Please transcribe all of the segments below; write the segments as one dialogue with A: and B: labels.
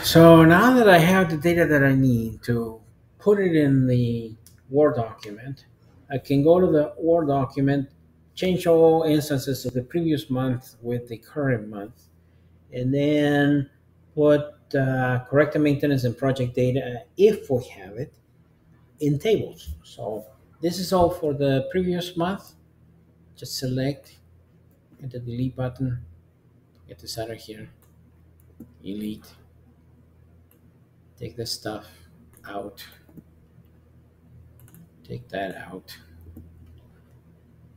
A: So now that I have the data that I need to put it in the Word document, I can go to the Word document, change all instances of the previous month with the current month, and then put corrective maintenance and project data, if we have it, in tables. So this is all for the previous month. Just select, hit the delete button, get this out of here, delete, take this stuff out, take that out,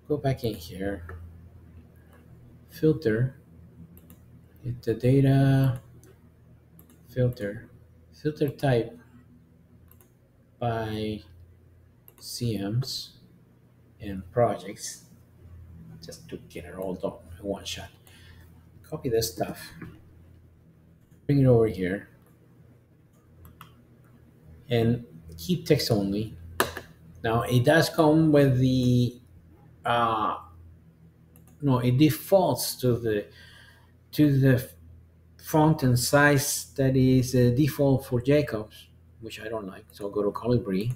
A: go back in here, filter, hit the data, filter, filter type by CMs and projects, just to get it all done in one shot. Copy this stuff, bring it over here, and keep text only. Now it does come with the uh, no, it defaults to the font and size that is default for Jacobs, which I don't like. So I'll go to Calibri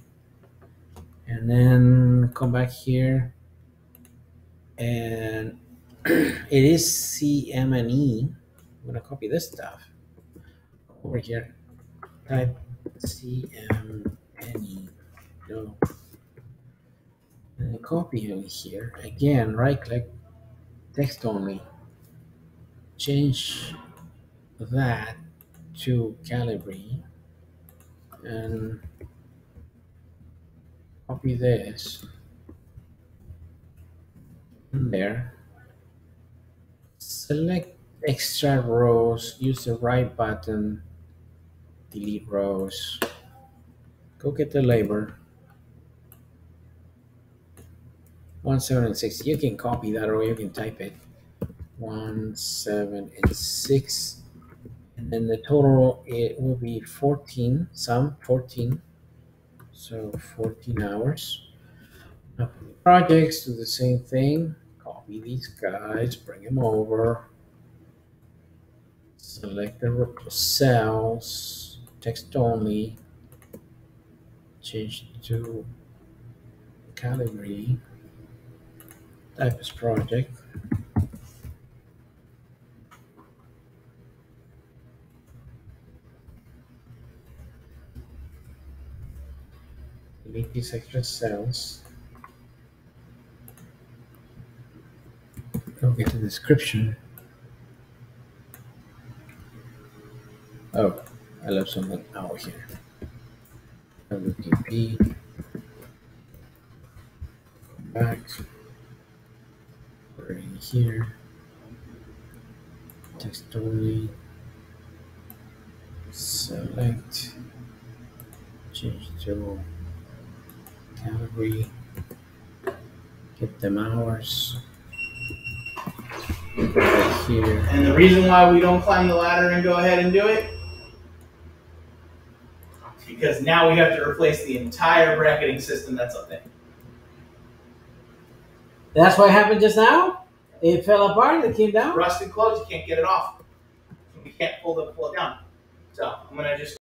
A: and then come back here, and it is CM and E. I'm gonna copy this stuff over here. Type CM and E. No. And then copy it here. Again, right click, text only. Change that to Calibri and copy this in there. Select extra rows, use the right button, delete rows. Go get the labor. 176. You can copy that or you can type it. 176. And then the total it will be 14, some 14. So 14 hours. Now projects do the same thing. Copy these guys, bring them over. Select the cells, text only, change to Calibri, type as project. Delete these extra cells. Go get the description. Oh, I left something out here. WPP. Back. Right here. Text only. Select. Change to Calibri. Get them hours. Right here.
B: And the reason why we don't climb the ladder and go ahead and do it, because now we have to replace the entire bracketing system that's up there.
A: That's what happened just now? It fell apart, it came down?
B: Rusted clothes, you can't get it off. We can't pull it down. So I'm gonna just